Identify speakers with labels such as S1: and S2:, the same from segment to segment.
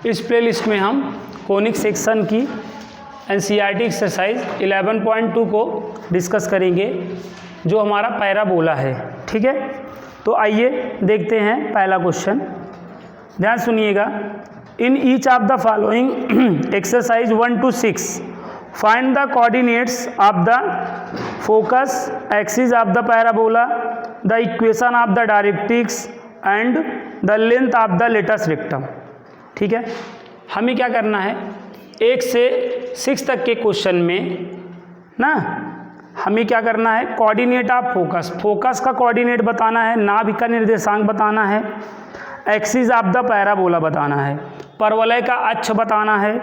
S1: इस प्लेलिस्ट में हम कोनिक सेक्शन की एनसीईआरटी एक्सरसाइज 11.2 को डिस्कस करेंगे जो हमारा पैराबोला है। ठीक है, तो आइए देखते हैं पहला क्वेश्चन। ध्यान सुनिएगा। In each of the following exercise 1 to 6 find the coordinates of the focus axis of the parabola, the equation of the directrix and the length of the latus rectum. ठीक है, हमें क्या करना है, 1 से 6 तक के क्वेश्चन में ना हमें क्या करना है, कोऑर्डिनेट ऑफ फोकस, फोकस का कोऑर्डिनेट बताना है, नाभि का निर्देशांक बताना है, एक्सिस ऑफ द पैराबोला बताना है, परवलय का अक्ष बताना है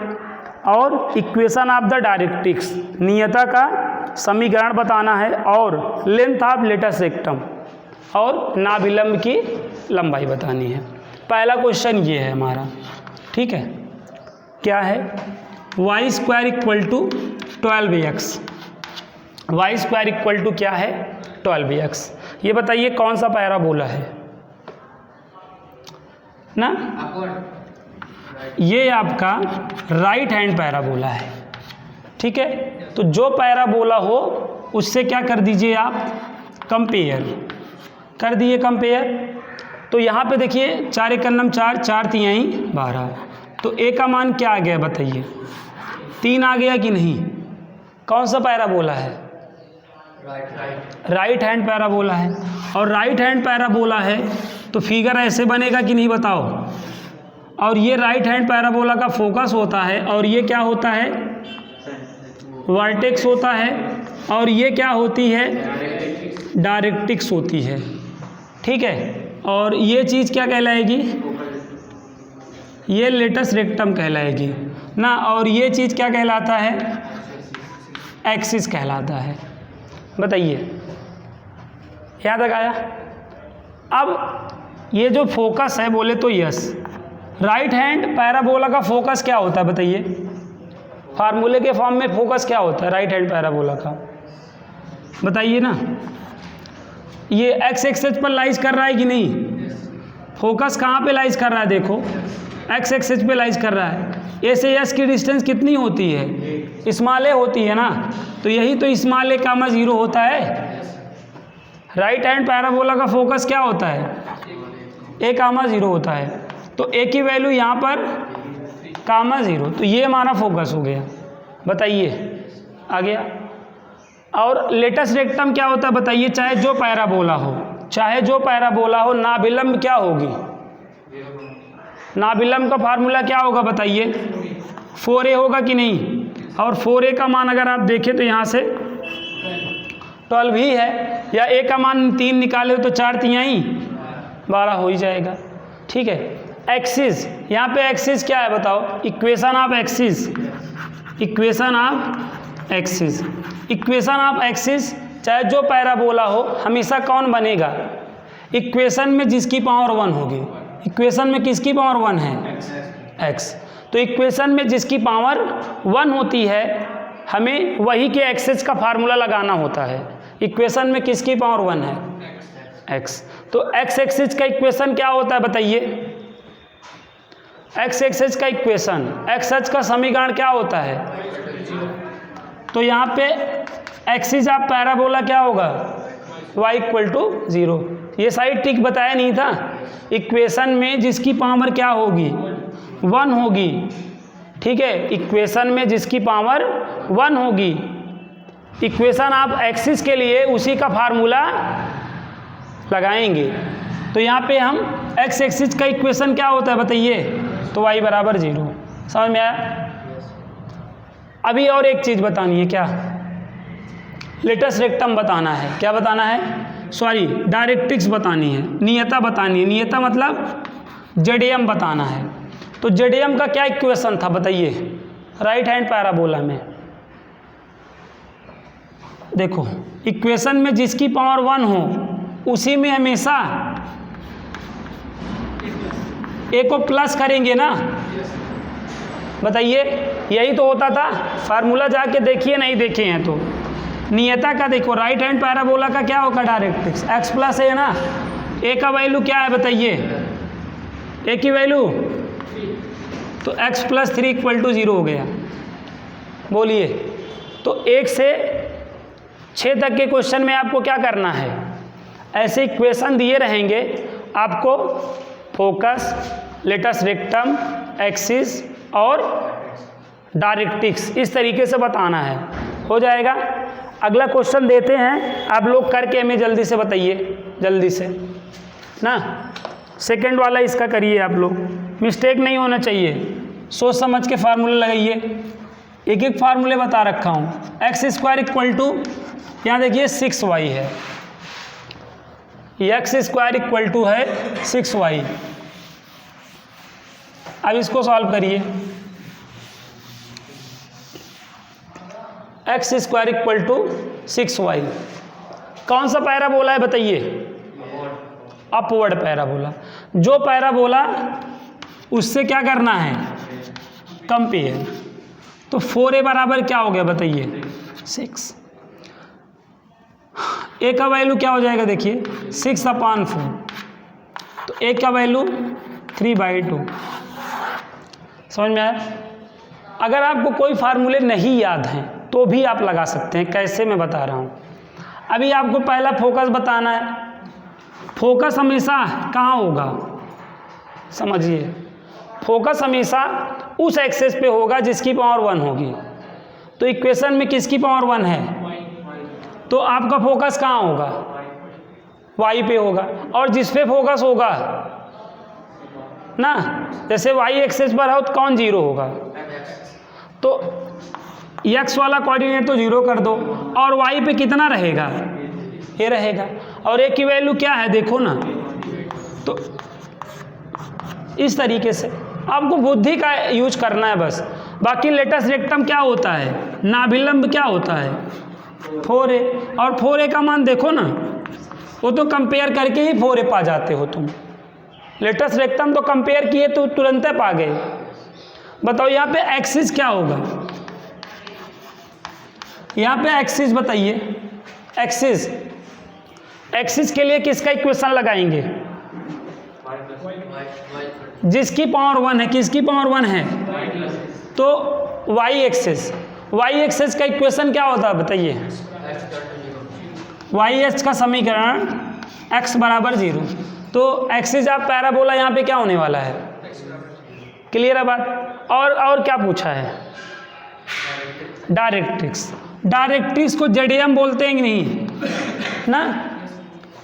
S1: और इक्वेशन ऑफ द डायरेक्ट्रिक्स, नियता का समीकरण बताना है और लेंथ ऑफ लेटस रेक्टम और नाभिलंब की लंबाई बतानी है। पहला क्वेश्चन ये है हमारा। ठीक है, क्या है, Y square equal to 12x, Y square equal to क्या है 12x। ये बताइए कौन सा पैराबोला है ना, ये आपका राइट हैंड पैराबोला है। ठीक है, तो जो पैराबोला हो उससे क्या कर दीजिए आप, कंपेयर कर दिए, कंपेयर। तो यहाँ पे देखिए 4 × 4, 4 × 3 = 12, तो ए का मान क्या आ गया बताइए, 3 आ गया कि नहीं। कौन सा पैराबोला है, राइट हैंड पैराबोला है। और राइट हैंड पैराबोला है तो फिगर ऐसे बनेगा कि नहीं बताओ। और ये राइट हैंड पैराबोला का फोकस होता है और ये क्या होता है, वर्टेक्स होता है और ये क्या होती है, डायरेक्ट्रिक्स होती है। ठीक है, और ये चीज़ क्या कहलाएगी, ये लेटस रेक्टम कहलाएगी ना, और ये चीज़ क्या कहलाता है, एक्सिस कहलाता है। बताइए यहाँ तक आया। अब ये जो फोकस है बोले तो यस, राइट हैंड पैराबोला का फोकस क्या होता है बताइए, फार्मूले के फॉर्म में फोकस क्या होता है राइट हैंड पैराबोला का, बताइए ना। ये एक्स एक्सिस पर लाइज कर रहा है कि नहीं, फोकस कहाँ पे लाइज कर रहा है, देखो एक्स एक्सिस पे लाइज कर रहा है। ए से एस की डिस्टेंस कितनी होती है, स्मॉल ए होती है ना, तो यही तो स्मॉल ए कामा 0 होता है। राइट हैंड पैराबोला का फोकस क्या होता है, ए कामा 0 होता है, तो ए की वैल्यू यहाँ पर कामा 0, तो ये हमारा फोकस हो गया। बताइए आ गया। और लेटस रेक्टम क्या होता है बताइए, चाहे जो पैराबोला हो, चाहे जो पैराबोला हो, नाभिलंब क्या होगी, नाभिलंब का फार्मूला क्या होगा बताइए, 4a होगा कि नहीं। और 4a का मान अगर आप देखें तो यहाँ से 12 ही है, या a का मान 3 निकाले तो 4 × 3 = 12 हो ही जाएगा। ठीक है, एक्सिस, यहाँ पे एक्सिस क्या है बताओ, equation of axis, equation of axis, equation of axis, चाहे जो पैराबोला हो हमेशा कौन बनेगा, इक्वेशन में जिसकी पावर 1 होगी। इक्वेशन में किसकी पावर 1 है, x, तो इक्वेशन में जिसकी पावर 1 होती है हमें वही के एक्सिस का फार्मूला लगाना होता है। इक्वेशन में किसकी पावर 1 है, x, तो x एक्सिस का इक्वेशन क्या होता है बताइए, x एक्सिस का इक्वेशन, x का समीकरण क्या होता है, तो यहाँ पे एक्सिस ऑफ पैराबोला क्या होगा, y = 0। ये साइड ट्रिक बताया नहीं था, इक्वेशन में जिसकी पावर क्या होगी 1 होगी। ठीक है, इक्वेशन में जिसकी पावर 1 होगी, इक्वेशन ऑफ एक्सिस के लिए उसी का फार्मूला लगाएंगे। तो यहाँ पे हम x एक्सिस का इक्वेशन क्या होता है बताइए, तो y = 0। समझ में आया। अभी और एक चीज़ बतानी है, क्या, लेटस रेक्टम बताना है, क्या बताना है, सॉरी डायरेक्ट्रिक्स बतानी है, नियता बतानी है, नियता मतलब जेडीएम बताना है। तो जेडीएम का क्या इक्वेशन था बताइए राइट हैंड पैराबोला में, देखो इक्वेशन में जिसकी पावर 1 हो उसी में हमेशा ए को प्लस करेंगे ना। बताइए, यही तो होता था, फार्मूला जाके देखिए, नहीं देखे हैं तो। नियता का देखो, राइट हैंड पैराबोला का क्या होगा, डायरेक्ट्रिक्स x + a है ना, a का वैल्यू क्या है बताइए, a की वैल्यू तो x + 3 = 0 हो गया। बोलिए, तो 1 से 6 तक के क्वेश्चन में आपको क्या करना है, ऐसे इक्वेशन दिए रहेंगे आपको, फोकस, लेटस रेक्टम, एक्सिस और डायरेक्ट्रिक्स, इस तरीके से बताना है। हो जाएगा। अगला क्वेश्चन देते हैं, आप लोग करके हमें जल्दी से बताइए, जल्दी से ना। सेकंड वाला इसका करिए आप लोग, मिस्टेक नहीं होना चाहिए, सोच समझ के फार्मूले लगाइए। एक एक फार्मूले बता रखा हूँ। x² = यहाँ देखिए 6y है, x² है 6y। अब इसको सॉल्व करिए। x² = 6y। कौन सा पैराबोला है बताइए? Upward parabola. जो पैराबोला उससे क्या करना है, कंपेयर। तो 4a बराबर क्या हो गया बताइए, 6। a का वैल्यू क्या हो जाएगा देखिए, 6/4। तो a का वैल्यू 3/2। समझ में आया? अगर आपको कोई फार्मूले नहीं याद हैं तो भी आप लगा सकते हैं। कैसे, मैं बता रहा हूँ। अभी आपको पहला फोकस बताना है। फोकस हमेशा कहाँ होगा, समझिए। फोकस हमेशा उस एक्सेस पे होगा जिसकी पावर 1 होगी। तो इक्वेशन में किसकी पावर 1 है, तो आपका फोकस कहाँ होगा, y पे होगा। और जिस पे फोकस होगा ना, जैसे y एक्सेस पर हो तो कौन 0 होगा, तो x वाला कोऑर्डिनेट तो 0 कर दो, और y पे कितना रहेगा, ये रहेगा। और a की वैल्यू क्या है देखो ना। तो इस तरीके से आपको बुद्धि का यूज करना है बस। बाकी लेटस रेक्टम क्या होता है, नाभिलंब क्या होता है, 4a। और 4a का मान देखो ना, वो तो कंपेयर करके ही 4a पा जाते हो तुम। लेटस रेक्टम तो कंपेयर किए तो तुरंत पा गए। बताओ यहाँ पे एक्सिस क्या होगा, यहाँ पे एक्सिस बताइए। एक्सिस, एक्सिस के लिए किसका इक्वेशन लगाएंगे, जिसकी पावर 1 है। किसकी पावर 1 है, तो y एक्सिस। y एक्सिस का इक्वेशन क्या होता है बताइए, y का समीकरण x = 0। तो एक्सिस आप पैराबोला यहाँ पे क्या होने वाला है, क्लियर है बात। और क्या पूछा है, डायरेक्ट्रिक्स। डायरेक्ट्रिक्स को जेडीएम बोलते हैं कि नहीं ना।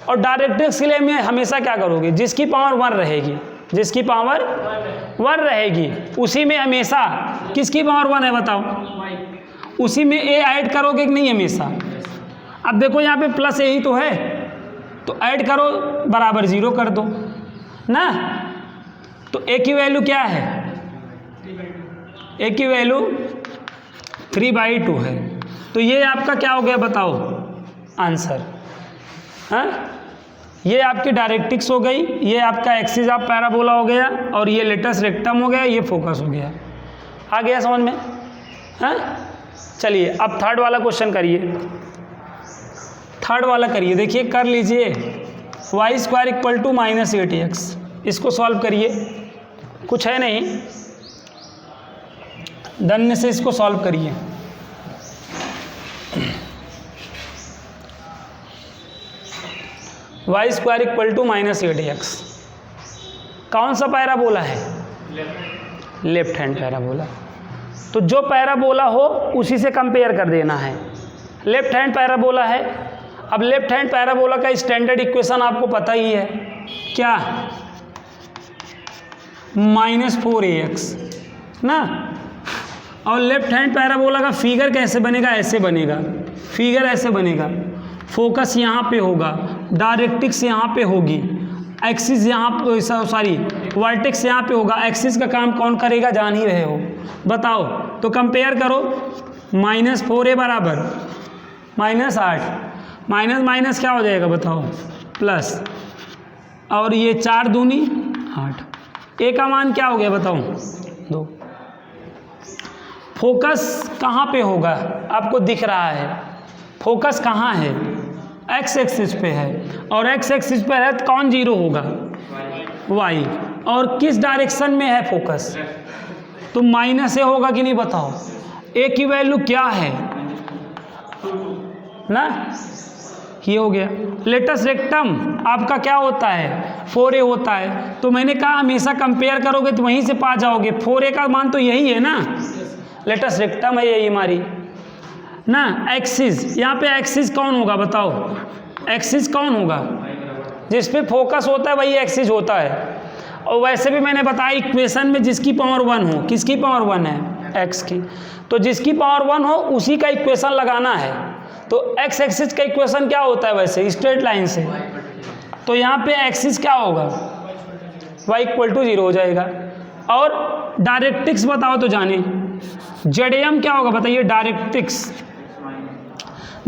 S1: और डायरेक्ट्रिक्स के लिए मैं हमेशा क्या करोगे, जिसकी पावर 1 रहेगी, जिसकी पावर 1 रहेगी उसी में हमेशा किसकी पावर 1 है बताओ, उसी में a ऐड करोगे कि नहीं हमेशा। अब देखो यहाँ पे प्लस a ही तो है, तो ऐड करो बराबर 0 कर दो ना। तो a की वैल्यू क्या है, a की वैल्यू 3/2 है। तो ये आपका क्या हो गया बताओ, आंसर। हाँ, ये आपकी डायरेक्ट्रिक्स हो गई, ये आपका एक्सिस ऑफ पैराबोला हो गया, और ये लेटस रेक्टम हो गया, ये फोकस हो गया। आ गया समझ में? हाँ, चलिए अब थर्ड वाला क्वेश्चन करिए। थर्ड वाला करिए, देखिए कर लीजिए। y² = -8x, इसको सॉल्व करिए। कुछ है नहीं, धन्य से इसको सॉल्व करिए। y² = -8x कौन सा पैराबोला है, लेफ्ट हैंड पैराबोला। तो जो पैराबोला हो उसी से कंपेयर कर देना है। लेफ्ट हैंड पैराबोला है। अब लेफ्ट हैंड पैराबोला का स्टैंडर्ड इक्वेशन आपको पता ही है क्या, -4ax ना। और लेफ्ट हैंड पैराबोला का फिगर कैसे बनेगा, ऐसे बनेगा, फिगर ऐसे बनेगा। फोकस यहाँ पे होगा, डायरेक्ट्रिक्स यहाँ पे होगी, एक्सिस यहाँ पे, सॉरी वर्टेक्स यहाँ पे होगा। एक्सिस का काम कौन करेगा जान ही रहे हो, बताओ। तो कंपेयर करो, -4a बराबर -8, माइनस माइनस क्या हो जाएगा बताओ, प्लस। और ये 4 दूनी 8, a का मान क्या हो गया बताओ, 2। फोकस कहाँ पे होगा आपको दिख रहा है, फोकस कहाँ है, x एक्सिस पे है, और x एक्सिस पे है तो कौन 0 होगा, y। और किस डायरेक्शन में है फोकस, तो माइनस ए होगा कि नहीं बताओ। ए की वैल्यू क्या है ना, ये हो गया। लेटस रेक्टम आपका क्या होता है 4a होता है, तो मैंने कहा हमेशा कंपेयर करोगे तो वहीं से पा जाओगे, 4a का मान तो यही है ना, लेटस रेक्टम है यही हमारी ना। एक्सिस, यहाँ पे एक्सिस कौन होगा बताओ, एक्सिस कौन होगा, जिस पे फोकस होता है वही एक्सिस होता है। और वैसे भी मैंने बताया इक्वेशन में जिसकी पावर 1 हो, किसकी पावर 1 है, एक्स की, तो जिसकी पावर 1 हो उसी का इक्वेशन लगाना है। तो एक्स एक्सिस का इक्वेशन क्या होता है वैसे स्ट्रेट लाइन से, तो यहाँ पे एक्सिस क्या होगा, y = 0 हो जाएगा। और डायरेक्ट्रिक्स बताओ तो जाने, जेडएम क्या होगा बताइए, डायरेक्ट्रिक्स।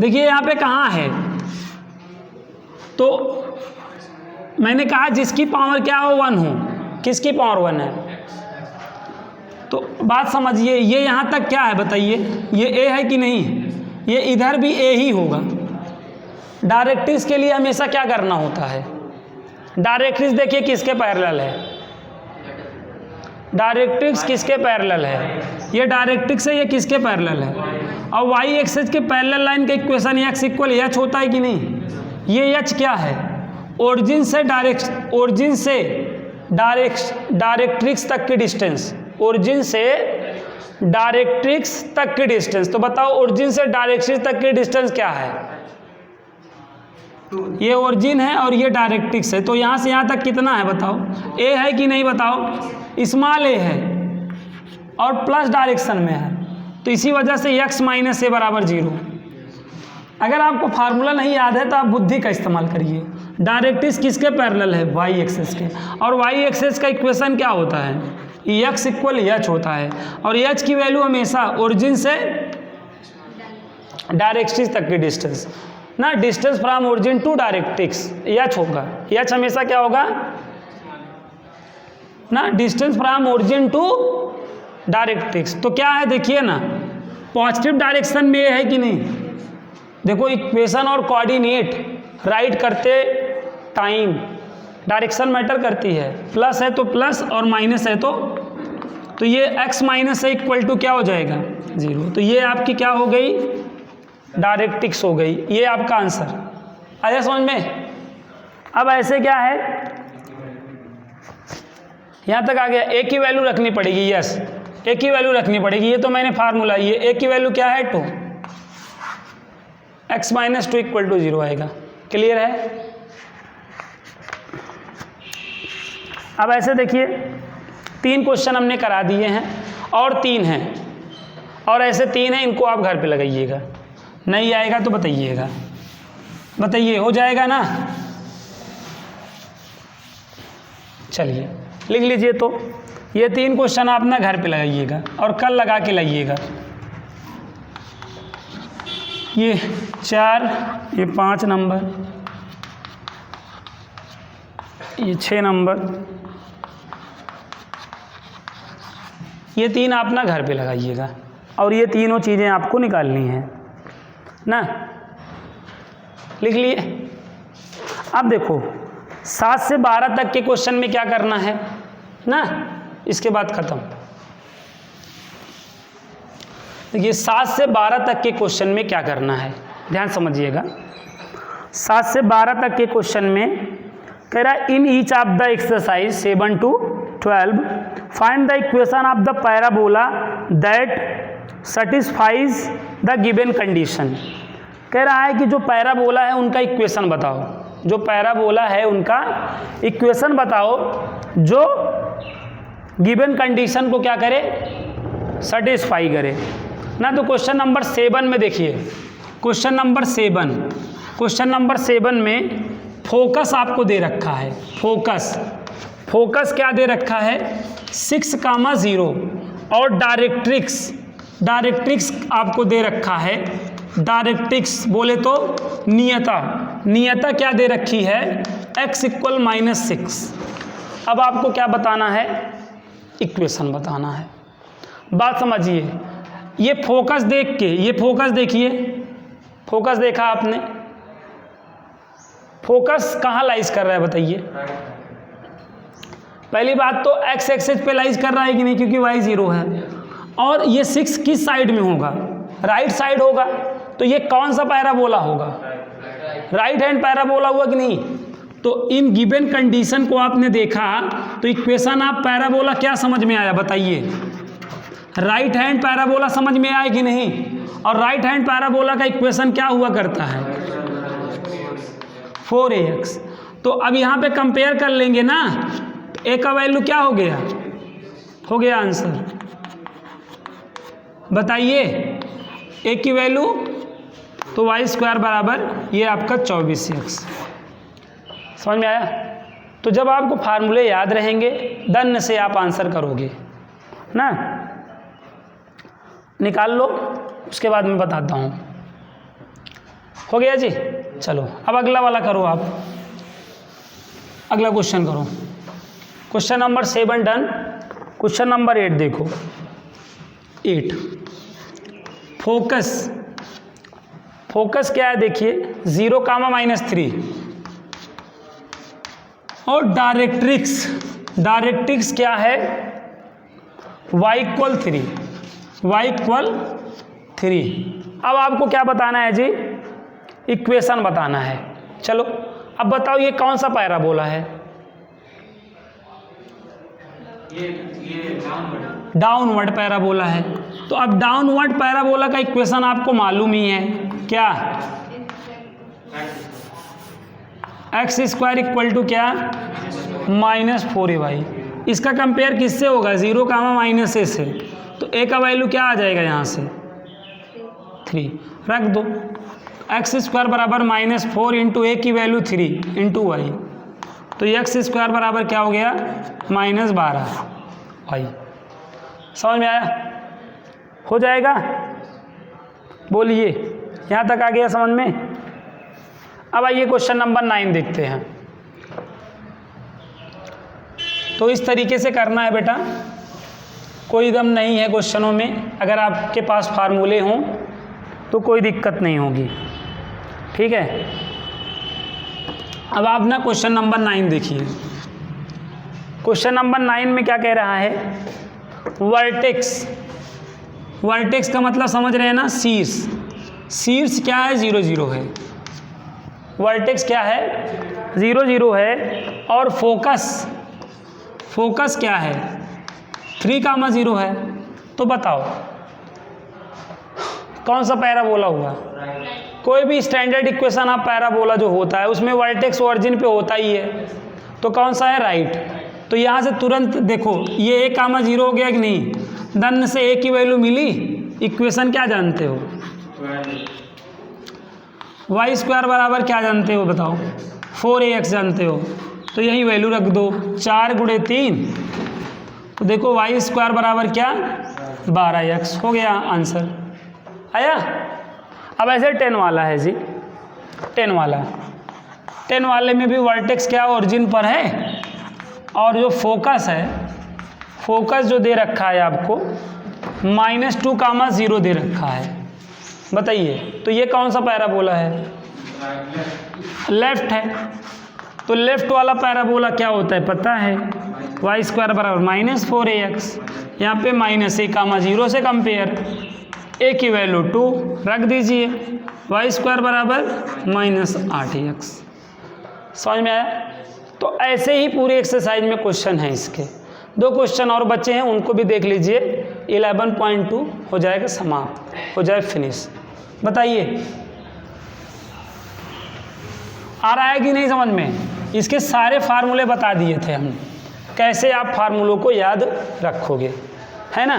S1: देखिए यहाँ पे कहाँ है, तो मैंने कहा जिसकी पावर क्या हो 1 हो, किसकी पावर 1 है, तो बात समझिए। ये यहाँ तक क्या है बताइए, ये ए है कि नहीं, ये इधर भी ए ही होगा। डायरेक्ट्रिक्स के लिए हमेशा क्या करना होता है, डायरेक्ट्रिक्स देखिए किसके पैरेलल है, डायरेक्ट्रिक्स किसके पैरेलल है, ये डायरेक्ट्रिक्स है, ये किसके पैरेलल है। और वाई एक्सिस के पैरेलल लाइन का इक्वेशन x = h होता है कि नहीं, ये h क्या है, ओरिजिन से डायरेक्ट्रिक्स तक की डिस्टेंस, ओरिजिन से डायरेक्ट्रिक्स तक की डिस्टेंस। तो बताओ ओरिजिन से डायरेक्ट्रिक्स तक की डिस्टेंस क्या है, ये ओरिजिन है और ये डायरेक्ट्रिक्स है, तो यहाँ से यहाँ तक कितना है बताओ, ए है कि नहीं बताओ, स्मॉल ए है और प्लस डायरेक्शन में है, तो इसी वजह से x - a = 0। अगर आपको फार्मूला नहीं याद है तो आप बुद्धि का इस्तेमाल करिए। डायरेक्ट्रिक्स किसके पैरेलल है, y एक्सिस के, और y एक्सिस का इक्वेशन क्या होता है, x = h होता है, और h की वैल्यू हमेशा ओरिजिन से डायरेक्ट्रिक्स तक की डिस्टेंस ना, distance from origin to directrix h होगा, h हमेशा क्या होगा ना, distance from origin to directrix. तो क्या है देखिए ना, पॉजिटिव डायरेक्शन में है कि नहीं, देखो इक्वेशन और कोऑर्डिनेट राइट करते टाइम डायरेक्शन मैटर करती है, प्लस है तो प्लस और माइनस है तो ये x - a = क्या हो जाएगा 0, तो ये आपकी क्या हो गई, डायरेक्ट्रिक्स हो गई। ये आपका आंसर आया समझ में। अब ऐसे क्या है, यहाँ तक आ गया, ए की वैल्यू रखनी पड़ेगी, यस ए की वैल्यू रखनी पड़ेगी, ये तो मैंने फार्मूला, ये ए की वैल्यू क्या है 2, x - 2 = 0 आएगा। क्लियर है। अब ऐसे देखिए 3 क्वेश्चन हमने करा दिए हैं और 3 हैं, और ऐसे 3 हैं, इनको आप घर पे लगाइएगा, नहीं आएगा तो बताइएगा, बताइए हो जाएगा ना। चलिए लिख लीजिए, तो ये 3 क्वेश्चन आप ना घर पे लगाइएगा और कल लगा के लाइएगा। ये 4, ये 5 नंबर, ये 6 नंबर, ये 3 आप ना घर पे लगाइएगा, और ये तीनों चीज़ें आपको निकालनी है ना, लिख लिए। अब देखो 7 से 12 तक के क्वेश्चन में क्या करना है ना, इसके बाद खत्म। देखिए 7 से 12 तक के क्वेश्चन में क्या करना है, ध्यान समझिएगा। 7 से 12 तक के क्वेश्चन में कह रहा है इन each of the exercise 7 to 12 find the equation of the parabola that satisfies the given condition. कह रहा है कि जो पैराबोला है उनका इक्वेशन बताओ, जो पैराबोला है उनका इक्वेशन बताओ जो गिवन कंडीशन को क्या करे, सेटिस्फाई करे ना। तो क्वेश्चन नंबर 7 में देखिए, क्वेश्चन नंबर 7 में फोकस आपको दे रखा है, फोकस क्या दे रखा है 6,0 और डायरेक्ट्रिक्स आपको दे रखा है, डायरेक्ट्रिक्स बोले तो नियता क्या दे रखी है x = -6। अब आपको क्या बताना है, इक्वेशन बताना है। बात समझिए, ये फोकस देख के, ये फोकस देखिए, फोकस देखा आपने, फोकस कहाँ लाइज कर रहा है बताइए, पहली बात तो एक्स एक्सिस पे लाइज कर रहा है कि नहीं, क्योंकि वाई 0 है। और ये 6 किस साइड में होगा, राइट साइड होगा। तो ये कौन सा पैराबोला होगा, राइट हैंड पैराबोला हुआ कि नहीं। तो इन गिवन कंडीशन को आपने देखा तो इक्वेशन आप पैराबोला क्या समझ में आया बताइए, राइट हैंड पैराबोला समझ में आया कि नहीं। और राइट हैंड पैराबोला का इक्वेशन क्या हुआ करता है, 4ax। तो अब यहाँ पे कंपेयर कर लेंगे ना, ए का वैल्यू क्या हो गया आंसर बताइए, ए की वैल्यू तो y² बराबर ये आपका 24x। समझ में आया। तो जब आपको फार्मूले याद रहेंगे दन से आप आंसर करोगे ना, निकाल लो, उसके बाद मैं बताता हूँ। हो गया जी, चलो अब अगला वाला करो आप, अगला क्वेश्चन करो। Question number 7 done. Question number 8 देखो, 8 फोकस क्या है देखिए, 0, -3 और डायरेक्ट्रिक्स क्या है, y = 3। अब आपको क्या बताना है जी, इक्वेशन बताना है। चलो अब बताओ ये कौन सा पैराबोला है, ये डाउनवर्ड पैराबोला है। तो अब डाउनवर्ड पैराबोला का इक्वेशन आपको मालूम ही है क्या, x² = क्या, -4ay। इसका कंपेयर किससे होगा, 0, -a से। तो a का वैल्यू क्या आ जाएगा यहाँ से 3 रख दो, x² बराबर -4 इंटू a की वैल्यू 3 इंटू y। तो x² बराबर क्या हो गया, -12y। समझ में आया, हो जाएगा, बोलिए यहाँ तक आ गया समझ में। अब आइए क्वेश्चन नंबर 9 देखते हैं। तो इस तरीके से करना है बेटा, कोई दम नहीं है क्वेश्चनों में, अगर आपके पास फार्मूले हों तो कोई दिक्कत नहीं होगी, ठीक है। अब आप ना क्वेश्चन नंबर 9 देखिए। क्वेश्चन नंबर 9 में क्या कह रहा है, वर्टेक्स का मतलब समझ रहे हैं ना, शीर्ष क्या है, 0, 0 है। वर्टेक्स क्या है, 0, 0 है। और फोकस क्या है, 3, 0 है। तो बताओ कौन सा पैराबोला हुआ, कोई भी स्टैंडर्ड इक्वेशन आप पैराबोला जो होता है उसमें वर्टेक्स ओरिजिन पे होता ही है, तो कौन सा है, राइट। तो यहाँ से तुरंत देखो ये 1, 0 हो गया कि नहीं, दन से a की वैल्यू मिली। इक्वेशन क्या जानते हो, y² बराबर क्या जानते हो बताओ, 4ax जानते हो। तो यही वैल्यू रख दो, 4 × 3, तो देखो y² बराबर क्या, 12x। हो गया आंसर, आया। अब ऐसे 10 वाला है जी, 10 वाले में भी वर्टेक्स क्या ओरिजिन पर है, और जो फोकस जो दे रखा है आपको -2, 0 दे रखा है। बताइए तो ये कौन सा पैराबोला है, लेफ्ट है। तो लेफ्ट वाला पैराबोला क्या होता है पता है, y² बराबर -4ax। यहाँ पे -a, 0 से कंपेयर, a की वैल्यू 2 रख दीजिए, y² बराबर -8ax। समझ में आया। तो ऐसे ही पूरी एक्सरसाइज में क्वेश्चन है, इसके 2 क्वेश्चन और बचे हैं, उनको भी देख लीजिए। 11.2 हो जाएगा समाप्त, हो जाए फिनिश। बताइए आ रहा है कि नहीं समझ में। इसके सारे फार्मूले बता दिए थे हम, कैसे आप फार्मूलों को याद रखोगे, है ना।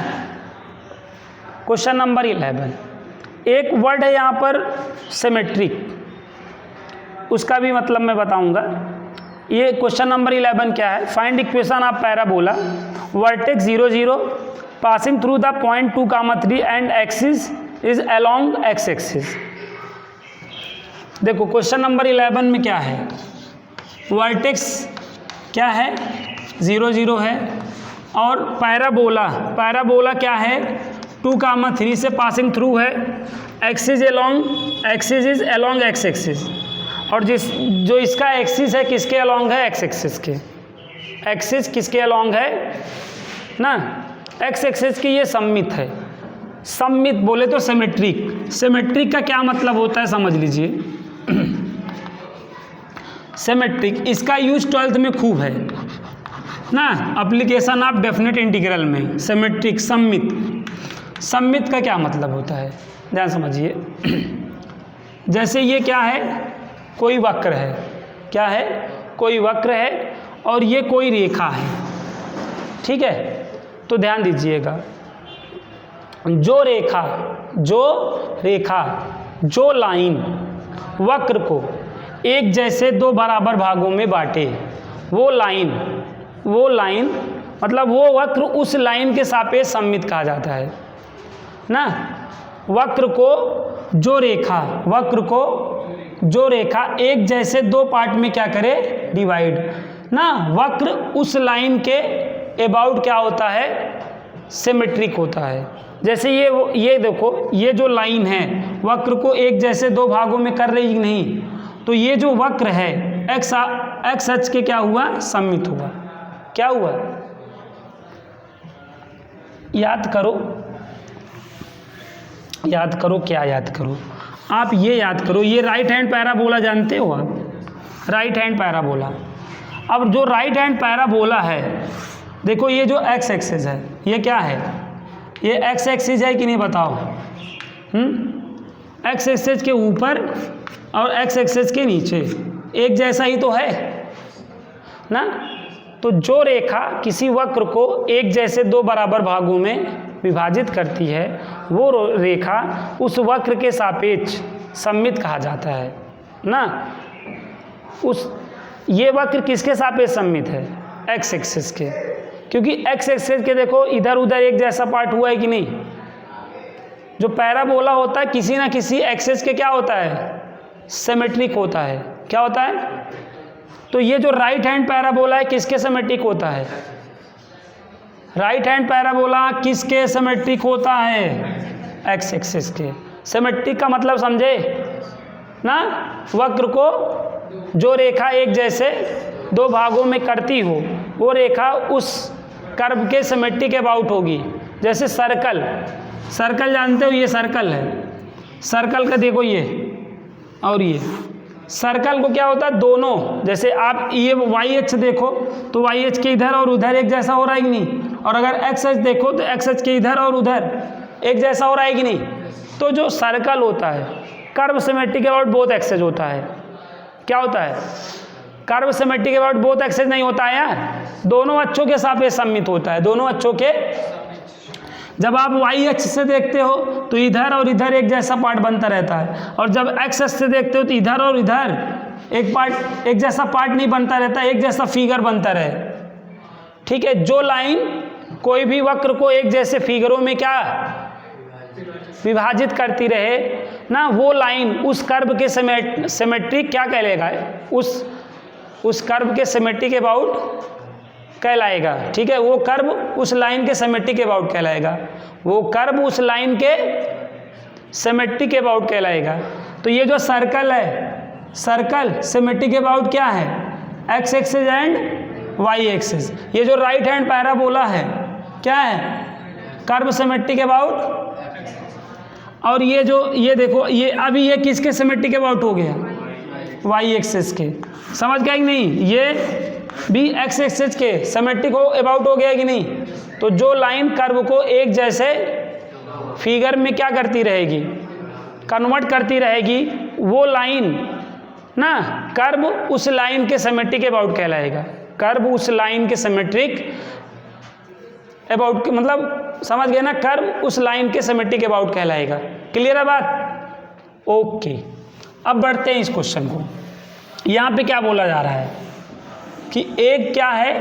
S1: क्वेश्चन नंबर 11, एक वर्ड है यहाँ पर सिमेट्रिक, उसका भी मतलब मैं बताऊंगा। ये क्वेश्चन नंबर 11 क्या है, find equation of parabola vertex 0, 0 passing through the point 2, 3 and axis is along x axis. देखो क्वेश्चन नंबर 11 में क्या है, वर्टेक्स क्या है, 0, 0 है। और पैराबोला क्या है, 2, 3 से पासिंग थ्रू है, axis is along x axis. और जो इसका एक्सिस है किसके अलोंग है, x एक्सिस के। एक्सिस किसके अलॉन्ग है ना, एक्स एक्सिस की ये सममित है। सममित बोले तो सिमेट्रिक, सिमेट्रिक का क्या मतलब होता है समझ लीजिए। सिमेट्रिक इसका यूज 12th में खूब है ना, एप्लीकेशन ऑफ डेफिनेट इंटीग्रल में। सिमेट्रिक सममित, सममित का क्या मतलब होता है ध्यान समझिए। जैसे ये क्या है, कोई वक्र है, क्या है, कोई वक्र है और ये कोई रेखा है, ठीक है। तो ध्यान दीजिएगा, जो रेखा जो लाइन वक्र को एक जैसे दो बराबर भागों में बांटे, वो लाइन मतलब वो वक्र उस लाइन के सापेक्ष सममित कहा जाता है ना। वक्र को जो रेखा एक जैसे दो पार्ट में क्या करे, डिवाइड ना, वक्र उस लाइन के अबाउट क्या होता है, सिमेट्रिक होता है। जैसे ये देखो, ये जो लाइन है वक्र को एक जैसे दो भागों में कर रही नहीं, तो ये जो वक्र है एक्स अक्ष के क्या हुआ, सममित हुआ। क्या हुआ, याद करो क्या याद करो, आप ये याद करो, ये राइट हैंड पैराबोला जानते हो आप, राइट हैंड पैराबोला। अब जो राइट हैंड पैराबोला है, देखो ये जो एक्स एक्सिस है ये क्या है, ये एक्स एक्सिस है कि नहीं बताओ, एक्स एक्सिस के ऊपर और एक्स एक्सिस के नीचे एक जैसा ही तो है ना। तो जो रेखा किसी वक्र को एक जैसे दो बराबर भागों में विभाजित करती है, वो रेखा उस वक्र के सापेक्ष सममित कहा जाता है ना। ये वक्र किसके सापेक्ष सममित है, एक्स एक्सिस के, क्योंकि एक्स एक्सिस के देखो इधर उधर एक जैसा पार्ट हुआ है कि नहीं। जो पैराबोला होता है किसी ना किसी एक्सिस के क्या होता है, सिमेट्रिक होता है। क्या होता है, तो ये जो राइट हैंड पैराबोला है किसके सिमेट्रिक होता है, राइट हैंड पैराबोला किसके सिमेट्रिक होता है, एक्स एक्सिस के। सिमेट्रिक का मतलब समझे ना, वक्र को जो रेखा एक जैसे दो भागों में करती हो, वो रेखा उस कर्व के सिमेट्रिक अबाउट होगी। जैसे सर्कल जानते हो, ये सर्कल है, सर्कल का देखो ये और ये सर्कल को क्या होता है, दोनों जैसे आप ये वाई अक्ष देखो तो वाई अक्ष के इधर और उधर एक जैसा हो रहा है कि नहीं, और अगर एक्स अक्ष देखो तो एक्स अक्ष के इधर और उधर एक जैसा हो रहा है कि नहीं। तो जो सर्कल होता है curve symmetric about both axes होता है। क्या होता है, curve symmetric about both axes नहीं होता है यार, दोनों अक्षों के सापेक्ष सममित होता है, दोनों अक्षों के। जब आप वाई अक्ष से देखते हो तो इधर और इधर एक जैसा पार्ट बनता रहता है, और जब एक्स अक्ष से देखते हो तो इधर और इधर एक जैसा पार्ट नहीं बनता रहता, एक जैसा फिगर बनता रहे, ठीक है। जो लाइन कोई भी वक्र को एक जैसे फिगरों में क्या विभाजित करती रहे ना, वो लाइन उस कर्व के सिमेट्रिक क्या कहलाएगा, उस कर्व के सिमेट्रिक अबाउट कहलाएगा, ठीक है। वो कर्व उस लाइन के सिमेट्रिक अबाउट कहलाएगा, वो कर्व उस लाइन के सिमेट्रिक अबाउट कहलाएगा। तो ये जो सर्कल है, सर्कल सिमेट्रिक अबाउट क्या है, X axis and Y axis. ये जो राइट हैंड पैराबोला है क्या है, कर्व सिमेट्रिक अबाउट। और ये देखो, ये अभी ये किसके सिमेट्रिक अबाउट हो गया, वाई एक्सिस के। समझ गया कि नहीं, ये भी एक्स एक्सिस के सिमेट्रिक अबाउट हो गया कि नहीं। तो जो लाइन कर्व को एक जैसे फिगर में क्या करती रहेगी, कन्वर्ट करती रहेगी, वो लाइन ना कर्व उस लाइन के सिमेट्रिक अबाउट कहलाएगा, कर्व उस लाइन के सिमेट्रिक अबाउट, मतलब समझ गए ना, कर्व उस लाइन के सिमेट्रिक अबाउट कहलाएगा। क्लियर है बात, ओके। अब बढ़ते हैं इस क्वेश्चन को। यहाँ पे क्या बोला जा रहा है कि एक क्या है,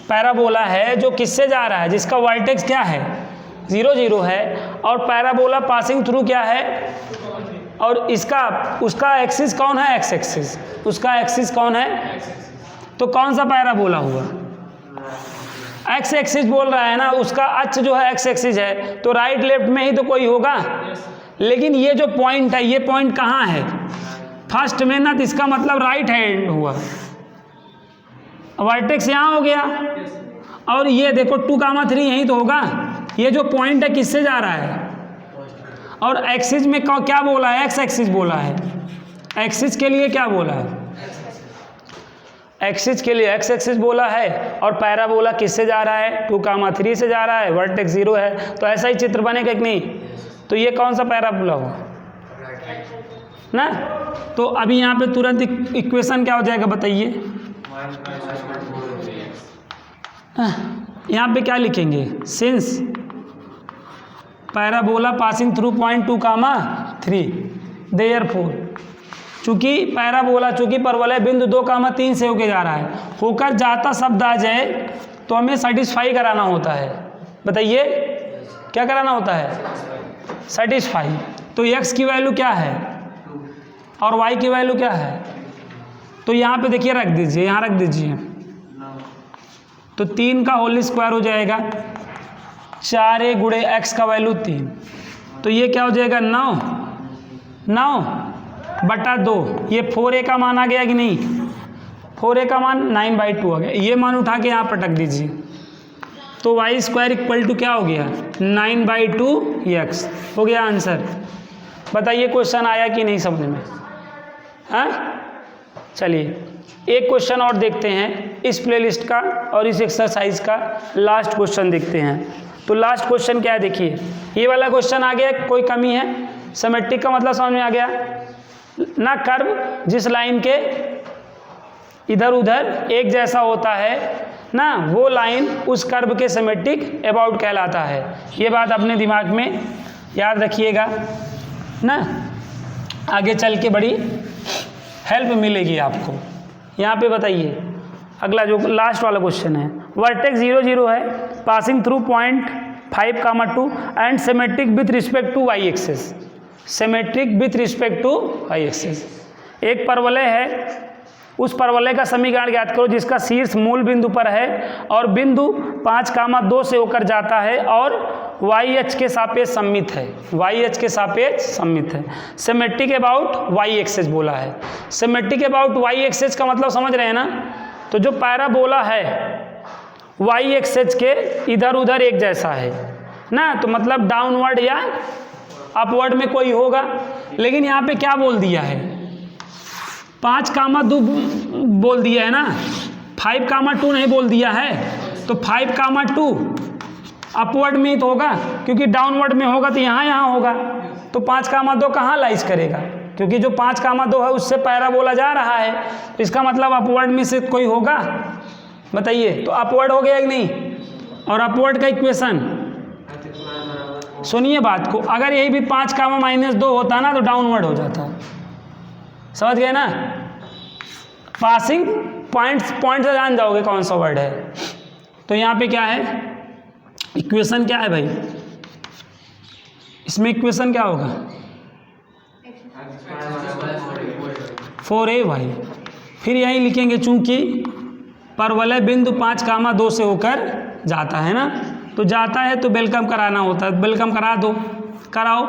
S1: पैराबोला है जो किससे जा रहा है, जिसका वर्टेक्स क्या है 0 0 है, और पैराबोला पासिंग थ्रू क्या है, और उसका एक्सिस कौन है, एक्स एक्सिस, उसका एक्सिस कौन है। तो कौन सा पैराबोला हुआ, एक्स एक्सिस बोल रहा है ना, उसका अक्ष जो है एक्स एक्सिस है, तो राइट लेफ्ट में ही तो कोई होगा। लेकिन ये जो पॉइंट है, ये पॉइंट कहाँ है, फर्स्ट में ना, तो इसका मतलब राइट हैंड हुआ, वर्टेक्स यहाँ हो गया, और ये देखो 2,3 यहीं तो होगा। ये जो पॉइंट है किससे जा रहा है, और एक्सिस में क्या बोला है, एक्स एक्सिस बोला है। एक्सिस के लिए क्या बोला है, एक्सिस के लिए एक्स एक्सिस बोला है, और पैराबोला किससे जा रहा है, 2,3 से जा रहा है, वर्टेक्स 0 है। तो ऐसा ही चित्र बनेगा कि नहीं। तो ये कौन सा पैराबोला हुआ ना। तो अभी यहाँ पे तुरंत इक्वेशन क्या हो जाएगा बताइए। यहाँ पे क्या लिखेंगे, since parabola passing through point 2,3 therefore, चूंकि पैराबोला चूंकि परवलय बिंदु 2,3 से होके जा रहा है, होकर जाता शब्द आ जाए तो हमें सेटिस्फाई कराना होता है। बताइए क्या कराना होता है, सेटिस्फाई। तो x की वैल्यू क्या है और y की वैल्यू क्या है, तो यहाँ पे देखिए रख दीजिए, यहाँ रख दीजिए। तो 3 का होल स्क्वायर हो जाएगा, 4a गुणे x का वैल्यू 3, तो ये क्या हो जाएगा 9/2। ये 4a का मान आ गया कि नहीं, 4a का मान 9/2 आ गया। ये मान उठा के यहाँ पटक दीजिए, तो y² इक्वल टू क्या हो गया 9/2x हो गया आंसर। बताइए क्वेश्चन आया कि नहीं समझ में, हाँ। चलिए एक क्वेश्चन और देखते हैं इस प्लेलिस्ट का, और इस एक्सरसाइज का लास्ट क्वेश्चन देखते हैं। तो लास्ट क्वेश्चन क्या है देखिए, ये वाला क्वेश्चन आ गया, कोई कमी है। सिमेट्रिक का मतलब समझ में आ गया ना, कर्व जिस लाइन के इधर उधर एक जैसा होता है ना, वो लाइन उस कर्व के सिमेट्रिक अबाउट कहलाता है। ये बात अपने दिमाग में याद रखिएगा ना, आगे चल के बड़ी हेल्प मिलेगी आपको। यहाँ पे बताइए अगला जो लास्ट वाला क्वेश्चन है, वर्टेक्स 0 0 है, passing through point 5,2 and symmetric with respect to y axis. Symmetric with respect to y axis. एक परवलय है, उस परवलय का समीकरण ज्ञात करो जिसका शीर्ष मूल बिंदु पर है और बिंदु 5,2 से होकर जाता है और y अक्ष के सापेक्ष सममित है। y अक्ष के सापेक्ष सममित है। सिमेट्रिक अबाउट y एक्सिस बोला है। सिमेट्रिक अबाउट y एक्सिस का मतलब समझ रहे हैं ना। तो जो पैराबोला है y एक्सिस के इधर उधर एक जैसा है ना, तो मतलब डाउनवर्ड या अपवर्ड में कोई होगा। लेकिन यहाँ पे क्या बोल दिया है, 5,2 बोल दिया है ना, 5,2 नहीं बोल दिया है। तो 5,2 अपवर्ड में ही तो होगा, क्योंकि डाउनवर्ड में होगा तो यहाँ होगा। तो 5,2 कहाँ लाइज करेगा, क्योंकि जो 5,2 है उससे पैराबोला जा रहा है, तो इसका मतलब अपवर्ड में से कोई होगा। बताइए तो अपवर्ड हो गया कि नहीं। और अपवर्ड का इक्वेशन सुनिए बात को, अगर यही भी 5,-2 होता ना तो डाउनवर्ड हो जाता। समझ गए ना। पासिंग पॉइंट से जान जाओगे कौन सा वर्ड है। तो यहाँ पे क्या है, इक्वेशन क्या है भाई, इसमें इक्वेशन क्या होगा 4a भाई। फिर यही लिखेंगे चूंकि परवलय बिंदु 5,2 से होकर जाता है ना, तो जाता है तो वेलकम कराना होता है, वेलकम करा दो, कराओ।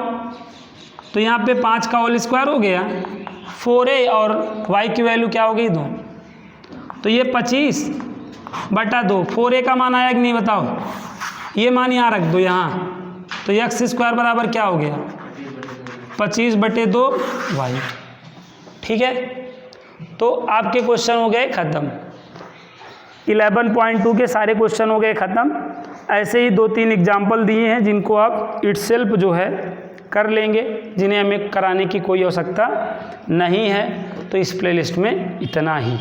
S1: तो यहाँ पे 5 का होल स्क्वायर हो गया, 4a और y की वैल्यू क्या हो गई 2, तो ये 25/2। 4a का मान आया कि नहीं बताओ, ये मान यहाँ रख दो यहाँ, तो x² बराबर क्या हो गया 25/2y। ठीक है, तो आपके क्वेश्चन हो गए ख़त्म। 11.2 के सारे क्वेश्चन हो गए ख़त्म। ऐसे ही 2-3 एग्जाम्पल दिए हैं जिनको आप इटसेल्फ जो है कर लेंगे, जिन्हें हमें कराने की कोई आवश्यकता नहीं है। तो इस प्लेलिस्ट में इतना ही।